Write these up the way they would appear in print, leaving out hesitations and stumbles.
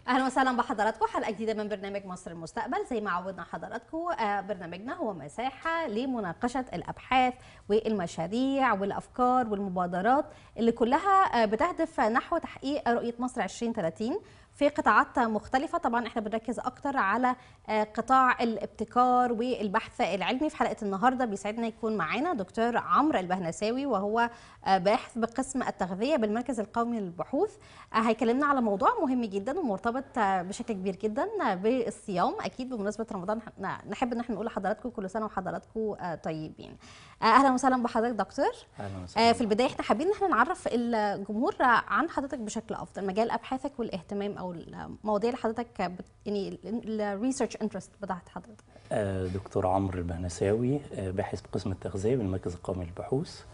اهلا وسهلا بحضراتكم، حلقه جديده من برنامج مصر المستقبل. زي ما عودنا حضراتكم، برنامجنا هو مساحه لمناقشه الابحاث والمشاريع والافكار والمبادرات اللي كلها بتهدف نحو تحقيق رؤيه مصر 2030 في قطاعات مختلفه. طبعا احنا بنركز اكتر على قطاع الابتكار والبحث العلمي. في حلقه النهارده بيسعدنا يكون معانا دكتور عمرو البهنساوي، وهو باحث بقسم التغذيه بالمركز القومي للبحوث. هيكلمنا على موضوع مهم جدا ومرتبط بشكل كبير جدا بالصيام. اكيد بمناسبه رمضان نحب ان احنا نقول لحضراتكم كل سنه وحضراتكم طيبين. اهلا وسهلا بحضرتك دكتور. اهلا وسهلا. في البدايه احنا حابين ان احنا نعرف الجمهور عن حضرتك بشكل افضل، مجال ابحاثك والاهتمام او المواضيع اللي حضرتك يعني الريسيرش انترست بتاعت حضرتك. دكتور عمرو البهنساوي، باحث بقسم التغذيه بالمركز القومي للبحوث.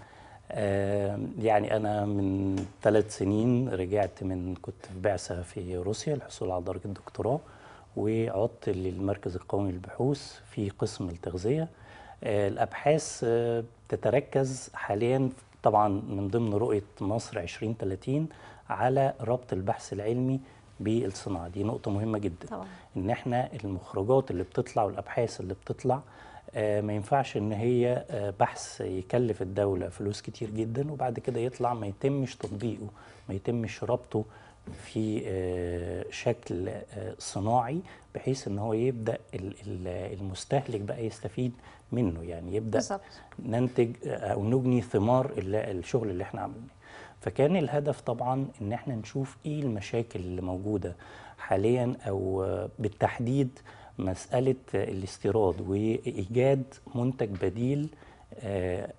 يعني أنا من 3 سنين رجعت كنت في بعثة في روسيا للحصول على درجة الدكتوراه، وعدت للمركز القومي للبحوث في قسم التغذية. الأبحاث تتركز حاليا طبعا من ضمن رؤية مصر 2030 على ربط البحث العلمي بالصناعة. دي نقطة مهمة جدا طبعا. إن احنا المخرجات اللي بتطلع والأبحاث اللي بتطلع ما ينفعش ان هي بحث يكلف الدولة فلوس كتير جدا وبعد كده يطلع ما يتمش تطبيقه، ما يتمش ربطه في شكل صناعي، بحيث ان هو يبدأ المستهلك بقى يستفيد منه، يعني يبدأ بالزبط. ننتج او نجني ثمار الشغل اللي احنا عملناه. فكان الهدف طبعا ان احنا نشوف ايه المشاكل اللي موجودة حاليا، او بالتحديد مسألة الاستيراد وإيجاد منتج بديل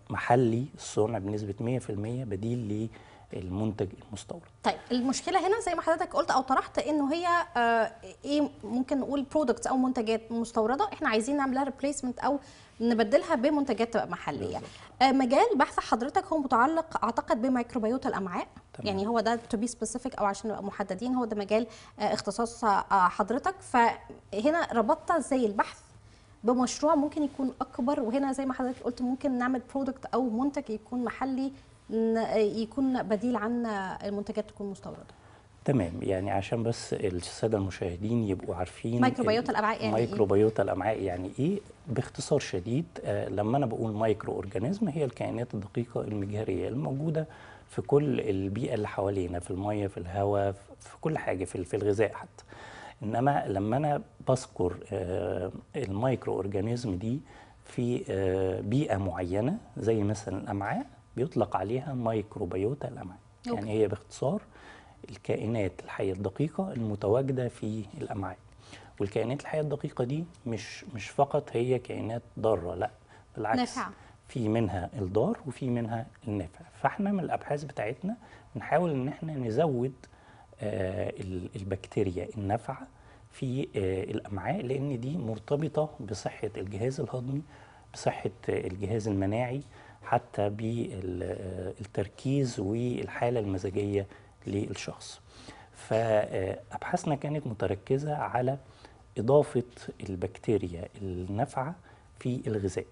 محلي الصنع بنسبة 100% بديل للمنتج المستورد. طيب المشكلة هنا زي ما حضرتك قلت أو طرحت إنه هي إيه، ممكن نقول برودكتس أو منتجات مستوردة إحنا عايزين نعملها ريبليسمنت أو نبدلها بمنتجات تبقى محلية. مجال بحث حضرتك هو متعلق أعتقد بميكروبيوت الأمعاء. تمام. يعني هو ده تو بي سبيسيفيك أو عشان نبقى محددين هو ده مجال اختصاص حضرتك. فهنا ربطت زي البحث بمشروع ممكن يكون أكبر، وهنا زي ما حضرتك قلت ممكن نعمل برودكت أو منتج يكون محلي يكون بديل عن المنتجات تكون مستورده. تمام، يعني عشان بس الساده المشاهدين يبقوا عارفين ميكروبيوت الامعاء يعني ميكروبيوت الامعاء يعني ايه باختصار شديد. لما انا بقول مايكرو اورجانيزم هي الكائنات الدقيقه المجهريه الموجوده في كل البيئه اللي حوالينا، في الميه، في الهواء، في كل حاجه، في الغذاء حتى. انما لما انا بذكر المايكرو اورجانيزم دي في بيئه معينه زي مثلا الامعاء بيطلق عليها ميكروبيوتا الامعاء. يعني هي باختصار الكائنات الحيه الدقيقه المتواجده في الامعاء. والكائنات الحيه الدقيقه دي مش فقط هي كائنات ضاره، لا بالعكس، نافعة. في منها الضار وفي منها النافع. فاحنا من الابحاث بتاعتنا بنحاول ان احنا نزود البكتيريا النافعه في الامعاء، لان دي مرتبطه بصحه الجهاز الهضمي، بصحه الجهاز المناعي، حتى بالتركيز والحاله المزاجيه للشخص. فابحاثنا كانت متركزه على اضافه البكتيريا النافعه في الغذاء.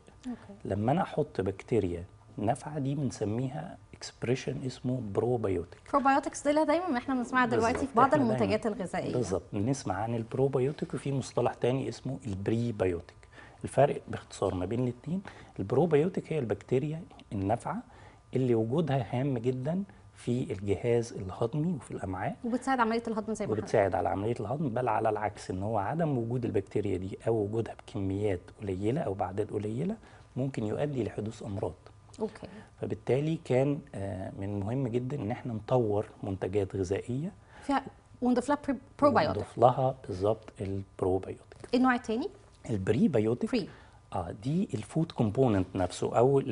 لما انا احط بكتيريا نافعه دي بنسميها اكسبريشن اسمه بروبيوتيك. بروبيوتكس دي دايما احنا بنسمعها دلوقتي في بعض المنتجات الغذائيه. بالظبط، بنسمع عن البروبيوتيك وفي مصطلح تاني اسمه البريبيوتيك. الفرق باختصار ما بين الاثنين، البروبيوتيك هي البكتيريا النافعه اللي وجودها هام جدا في الجهاز الهضمي وفي الامعاء، وبتساعد عمليه الهضم زي ما وبتساعد على عمليه الهضم. بل على العكس، ان هو عدم وجود البكتيريا دي او وجودها بكميات قليله او باعداد قليله ممكن يؤدي لحدوث امراض. اوكي. فبالتالي كان من المهم جدا ان احنا نطور منتجات غذائيه فيها ونضيف لها بروبيوتيك. نضيف لها بالظبط البروبيوتيك. النوع الثاني البريبيوتيك دي الفود كومبوننت نفسه، او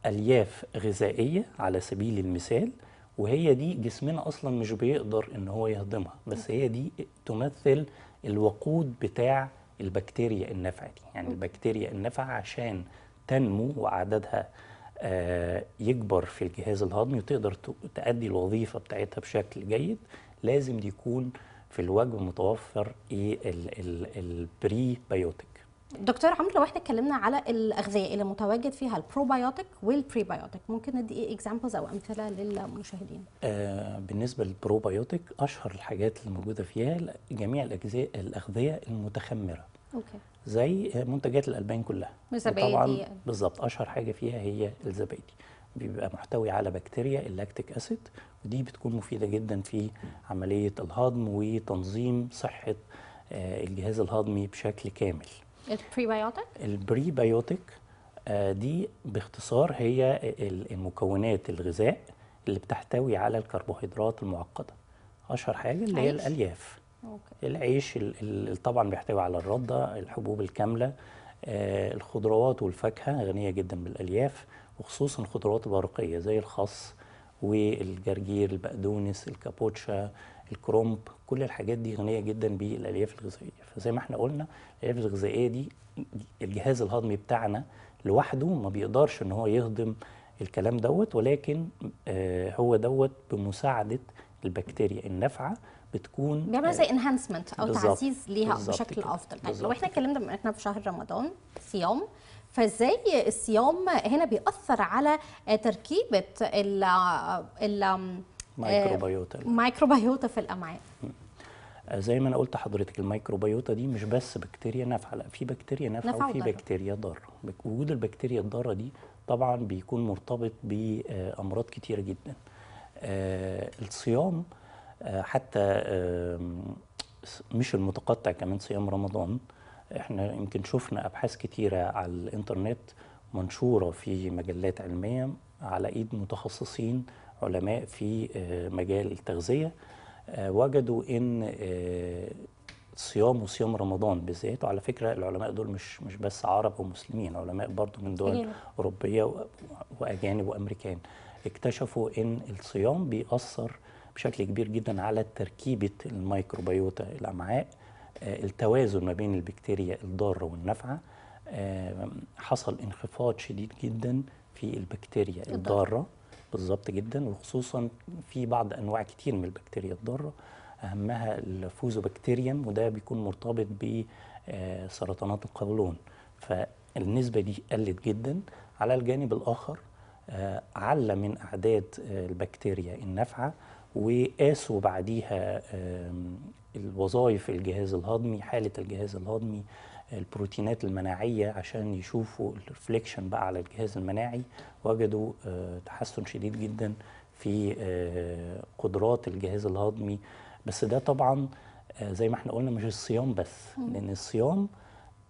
الياف غذائيه على سبيل المثال، وهي دي جسمنا اصلا مش بيقدر ان هو يهضمها، بس هي دي تمثل الوقود بتاع البكتيريا النافعه دي. يعني البكتيريا النافعه عشان تنمو وعددها يكبر في الجهاز الهضمي وتقدر تؤدي الوظيفه بتاعتها بشكل جيد، لازم يكون في الوجبه متوفر البريبيوتيك. دكتور عمرو، لو احنا اتكلمنا على الاغذيه اللي متواجد فيها البروبايوتيك والبريبايوتيك، ممكن ندي ايه اكزامبلز او امثله للمشاهدين؟ بالنسبه للبروبايوتيك اشهر الحاجات اللي موجوده فيها جميع الاغذيه المتخمره، اوكي. زي منتجات الالبان كلها. زبادي. طبعا بالظبط اشهر حاجه فيها هي الزبادي، بيبقى محتوي على بكتيريا اللاكتيك اسيد، ودي بتكون مفيده جدا في عمليه الهضم وتنظيم صحه الجهاز الهضمي بشكل كامل. البريبايوتيك؟ البريبايوتيك دي باختصار هي المكونات الغذاء اللي بتحتوي على الكربوهيدرات المعقده. اشهر حاجه اللي هي عيش؟ الالياف. اوكي. العيش طبعا بيحتوي على الرده، الحبوب الكامله، الخضروات والفاكهه غنيه جدا بالالياف، وخصوصا الخضروات الورقيه زي الخس والجرجير، البقدونس، الكابوتشا، الكرنب. كل الحاجات دي غنيه جدا بالالياف الغذائيه. فزي ما احنا قلنا الالياف الغذائيه دي الجهاز الهضمي بتاعنا لوحده ما بيقدرش ان هو يهضم الكلام دوت، ولكن هو دوت بمساعده البكتيريا النافعه بتكون بيعمل زي انهانسمنت او بالظبط، تعزيز ليها بالظبط بشكل كده، افضل. طيب بالظبط لو احنا كده. اتكلمنا بما احنا في شهر رمضان صيام، فازاي الصيام هنا بيأثر على تركيبة مايكروبيوتا. الميكروبيوتا في الأمعاء؟ زي ما انا قلت لحضرتك الميكروبيوتا دي مش بس بكتيريا نافعه، لا، في بكتيريا نافعه نافعة وفي وضارة. بكتيريا ضاره. وجود البكتيريا الضاره دي طبعا بيكون مرتبط بامراض كتيره جدا. الصيام حتى مش المتقطع، كمان صيام رمضان، احنا يمكن شفنا ابحاث كتيره على الانترنت منشوره في مجلات علميه على ايد متخصصين علماء في مجال التغذيه. وجدوا ان صيام رمضان بالذات، وعلى فكره العلماء دول مش بس عرب ومسلمين، علماء برضو من دول اوروبيه واجانب وامريكان، اكتشفوا ان الصيام بيأثر بشكل كبير جدا على تركيبه الميكروبيوتا الامعاء، التوازن ما بين البكتيريا الضاره والنافعه. حصل انخفاض شديد جدا في البكتيريا الضاره، بالظبط جدا، وخصوصا في بعض انواع كتير من البكتيريا الضاره، اهمها الفوزوبكتيريم، وده بيكون مرتبط بسرطانات القولون. فالنسبه دي قلت جدا. على الجانب الاخر علّى من اعداد البكتيريا النافعه، وقاسوا بعديها الوظائف الجهاز الهضمي، حاله الجهاز الهضمي، البروتينات المناعيه، عشان يشوفوا الريفليكشن بقى على الجهاز المناعي. وجدوا تحسن شديد جدا في قدرات الجهاز الهضمي. بس ده طبعا زي ما احنا قلنا مش الصيام بس، لان الصيام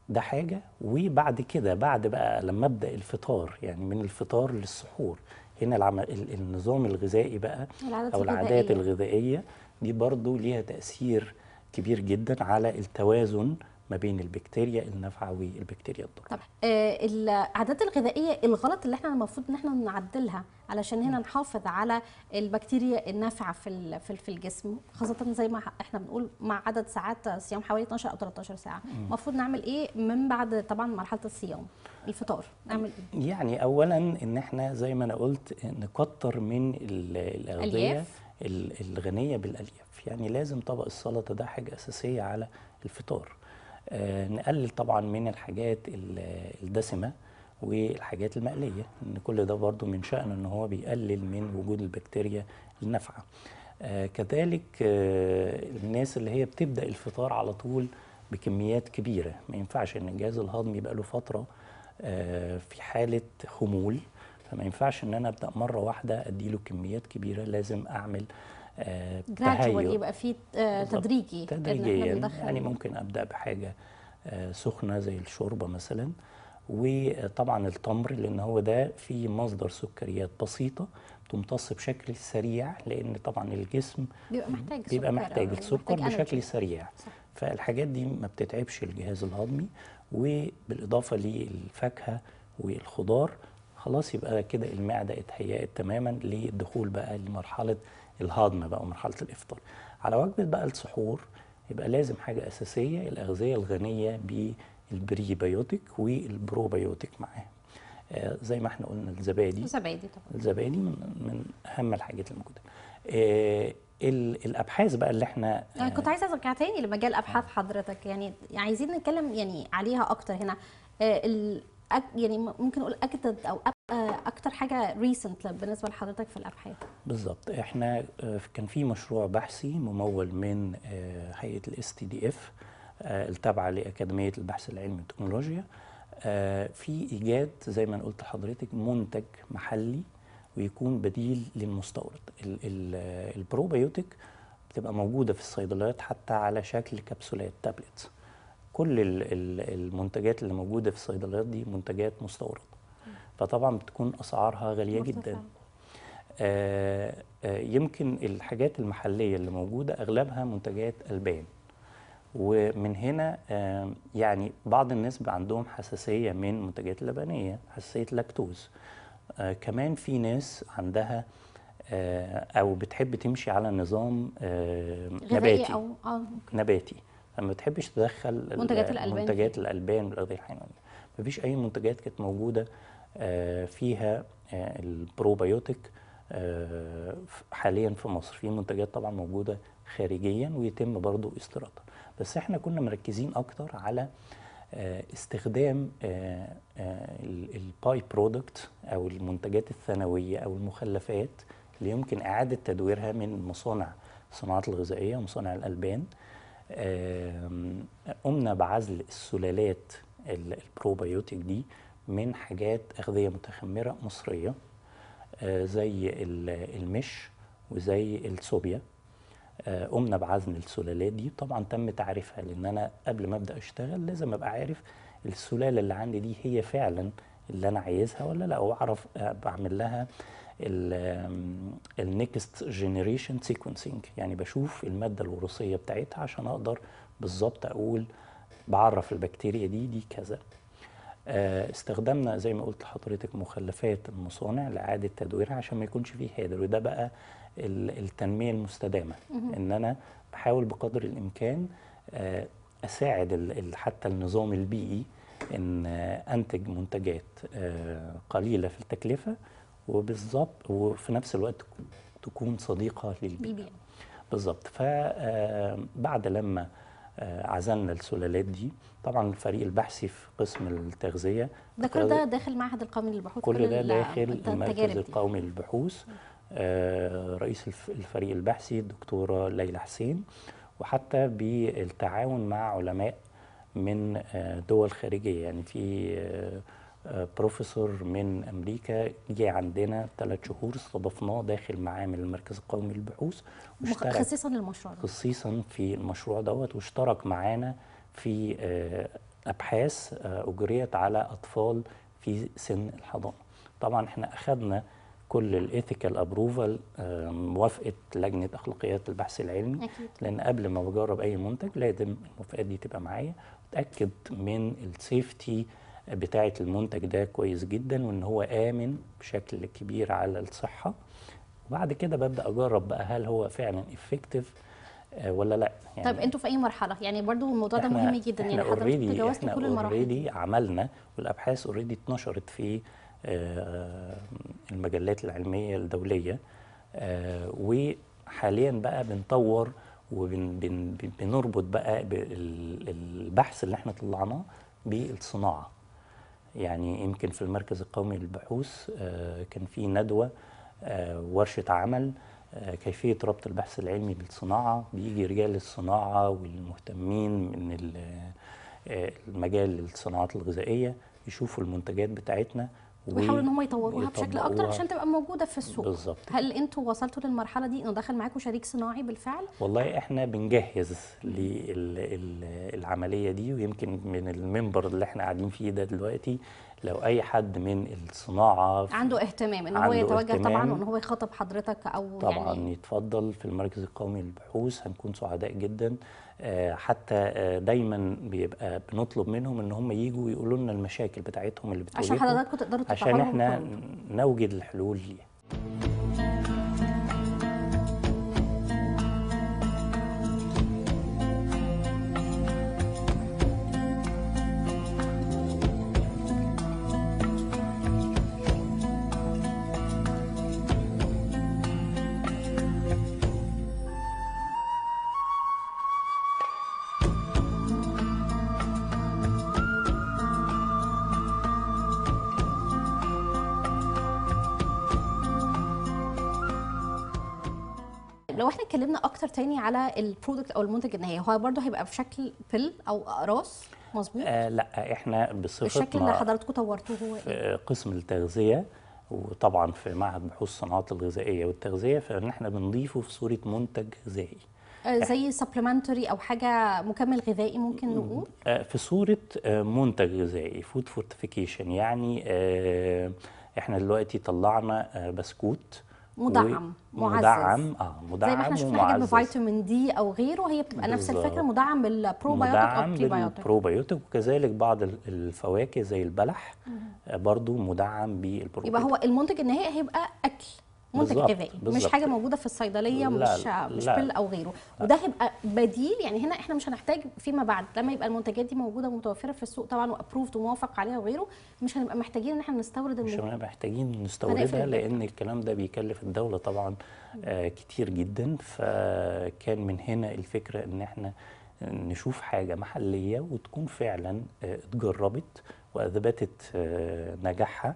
ده حاجه، وبعد كده بعد بقى لما ابدا الفطار، يعني من الفطار للسحور، هنا النظام الغذائي بقى او العادات الغذائيه دي برضو ليها تاثير كبير جدا على التوازن ما بين البكتيريا النافعه والبكتيريا الضاره. طب العادات الغذائيه الغلط اللي احنا المفروض ان احنا نعدلها علشان هنا نحافظ على البكتيريا النافعه في الجسم، خاصه زي ما احنا بنقول مع عدد ساعات صيام حوالي 12 او 13 ساعه، المفروض نعمل ايه من بعد طبعا مرحله الصيام؟ الفطار نعمل ايه؟ يعني اولا ان احنا زي ما انا قلت نكتر من الاغذيه الغنيه بالالياف. يعني لازم طبق السلطه ده حاجه اساسيه على الفطار. نقلل طبعا من الحاجات الدسمه والحاجات المقليه، ان كل ده برضو من شأنه ان هو بيقلل من وجود البكتيريا النافعه. كذلك الناس اللي هي بتبدأ الفطار على طول بكميات كبيره، ما ينفعش ان الجهاز الهضمي يبقى له فتره في حاله خمول، فما ينفعش ان انا ابدا مره واحده اديله كميات كبيره. لازم اعمل جراديوال، يبقى في تدريجيا. يعني ممكن ابدا بحاجه سخنه زي الشوربه مثلا، وطبعا التمر، لان هو ده فيه مصدر سكريات بسيطه تمتص بشكل سريع، لان طبعا الجسم بيبقى محتاج السكر بشكل سريع. صح. فالحاجات دي ما بتتعبش الجهاز الهضمي. وبالاضافه للفاكهه والخضار، خلاص يبقى كده المعده اتهيأت تماما للدخول بقى لمرحله الهضم بقى ومرحله الافطار. على وجبه بقى السحور يبقى لازم حاجه اساسيه الاغذيه الغنيه بالبريبيوتيك والبروبيوتيك معاها. زي ما احنا قلنا الزبادي طبعا، الزبادي من اهم الحاجات الموجوده. الابحاث بقى اللي احنا يعني كنت عايزه ارجع تاني لمجال ابحاث حضرتك، يعني عايزين نتكلم يعني عليها اكتر هنا. يعني ممكن نقول اجدد او اكتر حاجه ريسنت بالنسبه لحضرتك في الابحاث. بالظبط. احنا كان في مشروع بحثي ممول من هيئه STDF التابعه لاكاديميه البحث العلمي والتكنولوجيا، في ايجاد زي ما انا قلت لحضرتك منتج محلي ويكون بديل للمستورد. البروبيوتيك بتبقى موجوده في الصيدليات حتى على شكل كبسولات تابلت. كل المنتجات اللي موجوده في الصيدليات دي منتجات مستورده، فطبعا بتكون اسعارها غاليه جدا. يمكن الحاجات المحليه اللي موجوده اغلبها منتجات البان، ومن هنا يعني بعض الناس بقى عندهم حساسيه من المنتجات اللبنيه، حساسيه لاكتوز. كمان في ناس عندها او بتحب تمشي على نظام غذائي او نباتي، فما بتحبش تدخل منتجات الالبان والاغذيه الحيوانيه. مفيش اي منتجات كانت موجوده فيها البروبيوتيك حاليا في مصر. في منتجات طبعا موجوده خارجيا ويتم برضو استيرادها، بس احنا كنا مركزين اكتر على استخدام الباي برودكت او المنتجات الثانويه او المخلفات اللي يمكن اعاده تدويرها من مصانع الصناعات الغذائيه ومصانع الالبان. قمنا بعزل السلالات البروبيوتيك دي من حاجات اغذيه متخمره مصريه زي المش وزي الصوبيا. قمنا بعزل السلالات دي. طبعا تم تعريفها، لان انا قبل ما ابدا اشتغل لازم ابقى عارف السلاله اللي عندي دي هي فعلا اللي انا عايزها ولا لا، واعرف بعمل لها النكست جينيريشن سيكونسينج، يعني بشوف الماده الوراثيه بتاعتها عشان اقدر بالظبط اقول بعرف البكتيريا دي كذا. استخدمنا زي ما قلت لحضرتك مخلفات المصانع لاعاده تدويرها عشان ما يكونش فيه هدر، وده بقى التنميه المستدامه. ان انا بحاول بقدر الامكان اساعد حتى النظام البيئي ان انتج منتجات قليله في التكلفه وبالظبط وفي نفس الوقت تكون صديقه للبيئه. بالظبط. فبعد لما عزلنا السلالات دي، طبعا الفريق البحثي في قسم التغذيه ده كل ده داخل معهد القومي للبحوث، كل ده داخل المركز القومي للبحوث. رئيس الفريق البحثي الدكتوره ليلى حسين، وحتى بالتعاون مع علماء من دول خارجيه. يعني في بروفيسور من امريكا جه عندنا 3 شهور استضفناه داخل معامل المركز القومي للبحوث، خصيصا للمشروع ده، خصيصا في المشروع دوت، واشترك معانا في ابحاث اجريت على اطفال في سن الحضانه. طبعا احنا اخذنا كل الايثيكال ابروفال، موافقه لجنه اخلاقيات البحث العلمي. أكيد. لان قبل ما بجرب اي منتج لازم الموافقات دي تبقى معايا، اتاكد من السيفتي بتاعه المنتج ده كويس جدا، وان هو امن بشكل كبير على الصحه. وبعد كده ببدا اجرب بقى هل هو فعلا افكتيف ولا لا. يعني طيب انتوا في اي مرحله؟ يعني برضو الموضوع ده مهم جدا. يعني حضرتك تجاوزتوا كل المراحل. اوريدي عملنا، والابحاث اوريدي اتنشرت في المجلات العلميه الدوليه، وحاليا بقى بنطور وبنربط بقى البحث اللي احنا طلعناه بالصناعه. يعني يمكن في المركز القومي للبحوث كان في ندوه ورشه عمل كيفيه ربط البحث العلمي بالصناعه. بيجي رجال الصناعه والمهتمين من المجال الصناعات الغذائيه يشوفوا المنتجات بتاعتنا ويحاولوا ان هم يطوروها بشكل اكتر عشان تبقى موجوده في السوق. بالظبط. هل انتوا وصلتوا للمرحله دي انه دخل معاكم شريك صناعي بالفعل؟ والله احنا بنجهز للعمليه دي، ويمكن من المنبر اللي احنا قاعدين فيه ده دلوقتي لو اي حد من الصناعه عنده اهتمام ان هو يتوجه طبعا وان هو يخاطب حضرتك او طبعا يعني يتفضل في المركز القومي للبحوث، هنكون سعداء جدا. حتى دايما بيبقى بنطلب منهم ان هم يجوا يقولوا لنا المشاكل بتاعتهم اللي بتواجههم عشان حضراتكم تقدروا عشان احنا نوجد الحلول ليها. طيب لو احنا اتكلمنا اكتر تاني على البرودكت او المنتج النهائي، هو برضه هيبقى في شكل بيل او اقراص، مظبوط؟ لا، احنا الشكل اللي بصفتنا حضراتكم طورتوه هو ايه؟ في قسم التغذية، وطبعا في معهد بحوث الصناعات الغذائية والتغذية، فإن احنا بنضيفه في صورة منتج غذائي. زي سبلمنتري او حاجه مكمل غذائي ممكن نقول؟ في صورة منتج غذائي، فود فورتيفيكيشن. يعني احنا دلوقتي طلعنا بسكوت مدعم معزز، مدعم زي ما احنا شفنا حاجات ومعزز. بفيتامين دي او غيره، هي بتبقى نفس الفكره، بالظبط. مدعم بالبروبايوتيك او مدعم بريبايوتيك. بالبروبيوتيك، وكذلك بعض الفواكه زي البلح برضو مدعم بالبروبيوتيك. يبقى هو المنتج النهائي هيبقى اكل، منتج بالظبط، غذائي، مش بالظبط. حاجه موجوده في الصيدليه، مش لا. بيل او غيره. وده هيبقى بديل، يعني هنا احنا مش هنحتاج فيما بعد لما يبقى المنتجات دي موجوده ومتوفره في السوق طبعا وابروفد وموافق عليها وغيره، مش هنبقى محتاجين ان احنا نستورد مش هنبقى محتاجين نستوردها، هنقفل لان الكلام ده بيكلف الدوله طبعا كتير جدا. فكان من هنا الفكره ان احنا نشوف حاجه محليه وتكون فعلا اتجربت واثبتت نجاحها.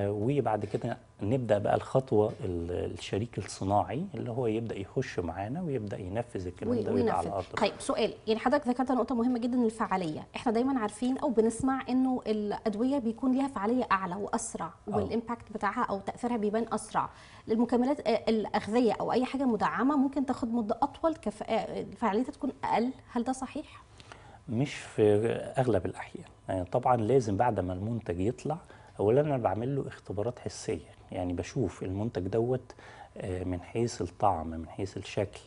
وبعد كده نبدا بقى الخطوه الشريك الصناعي اللي هو يبدا يخش معانا ويبدا ينفذ الكلام ده ويبقى على ارض. طيب سؤال، يعني حضرتك ذكرت نقطه مهمه جدا، الفعاليه. احنا دايما عارفين او بنسمع انه الادويه بيكون ليها فعاليه اعلى واسرع، والامباكت بتاعها او تاثيرها بيبان اسرع. المكملات الاغذيه او اي حاجه مدعمه ممكن تاخد مده اطول، فعاليتها تكون اقل، هل ده صحيح؟ مش في اغلب الاحيان. يعني طبعا لازم بعد ما المنتج يطلع، اولا انا بعمل له اختبارات حسيه، يعني بشوف المنتج دوت من حيث الطعم، من حيث الشكل،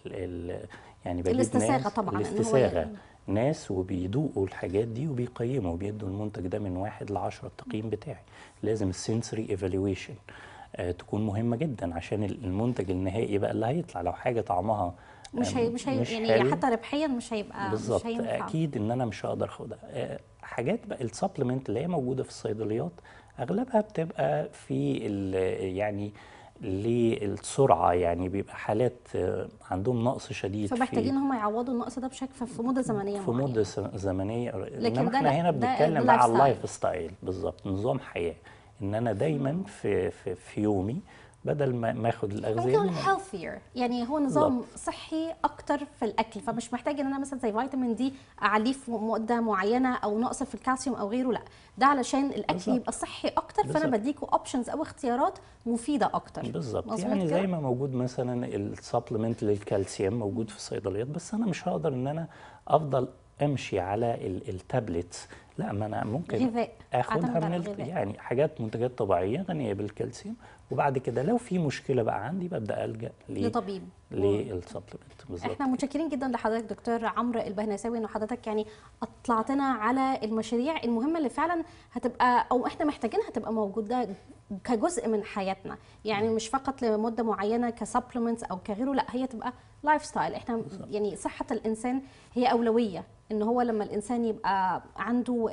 يعني بجيب الاستساغه ناس طبعا، الاستساغه ناس وبيدوقوا الحاجات دي وبيقيموا، بيدوا المنتج ده من 1 ل10 التقييم بتاعي. لازم السنسوري ايفالويشن تكون مهمه جدا عشان المنتج النهائي بقى اللي هيطلع. لو حاجه طعمها مش يعني حلو، حتى ربحيا مش هيبقى، بالظبط، مش هينفع. اكيد ان انا مش هقدر اخدها. حاجات بقى السبلمنت اللي هي موجوده في الصيدليات اغلبها بتبقى في يعني للسرعه، يعني بيبقى حالات عندهم نقص شديد، فمحتاجين ان هم يعوضوا النقص ده بشكل في مده زمنيه في معينه. مده زمنيه. لكن انما ده احنا لا، هنا ده بنتكلم بقى على لايف اللايف ستايل، بالظبط، نظام حياه. ان انا دايما في يومي بدل ما اخد الاغذيه ممكن healthier، يعني هو نظام بالظبط. صحي اكتر في الاكل، فمش محتاج ان انا مثلا زي فيتامين دي اعليه في مده معينه او نقص في الكالسيوم او غيره، لا، ده علشان الاكل بالظبط. يبقى صحي اكتر، فانا بالظبط. بديكوا اوبشنز او اختيارات مفيده اكتر. بالظبط، يعني زي ما موجود مثلا السبلمنت للكالسيوم موجود في الصيدليات، بس انا مش هقدر ان انا افضل امشي على التابلتس. لا، ما انا ممكن غذاء، اخدها من الغذاء. يعني حاجات منتجات طبيعيه غنيه بالكالسيوم، وبعد كده لو في مشكله بقى عندي ببدا الجا لطبيب للسبلمنت. بالظبط. احنا متشكرين جدا لحضرتك دكتور عمرو البهنساوي، ان حضرتك يعني اطلعتنا على المشاريع المهمه اللي فعلا هتبقى او احنا محتاجينها تبقى موجوده كجزء من حياتنا، يعني مش فقط لمده معينه كسبلمنتس او كغيره، لا، هي تبقى لايف ستايل. احنا يعني صحه الانسان هي اولويه، ان هو لما الانسان يبقى عنده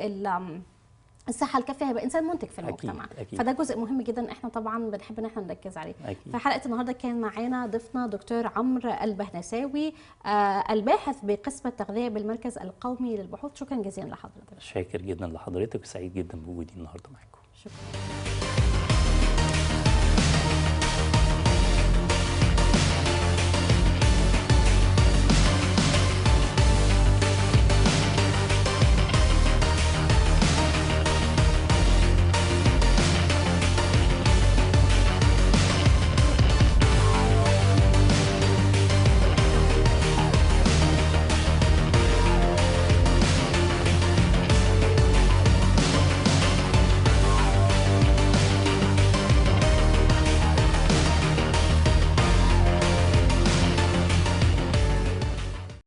الصحه الكافيه هيبقى انسان منتج في المجتمع. أكيد. فده جزء مهم جدا احنا طبعا بنحب ان احنا نركز عليه. أكيد. في حلقه النهارده كان معانا ضيفنا دكتور عمرو البهنساوي، الباحث بقسم التغذيه بالمركز القومي للبحوث. شكرا جزيلا لحضرتك. شاكر جدا لحضرتك وسعيد جدا بوجودي النهارده معاكم. شكرا.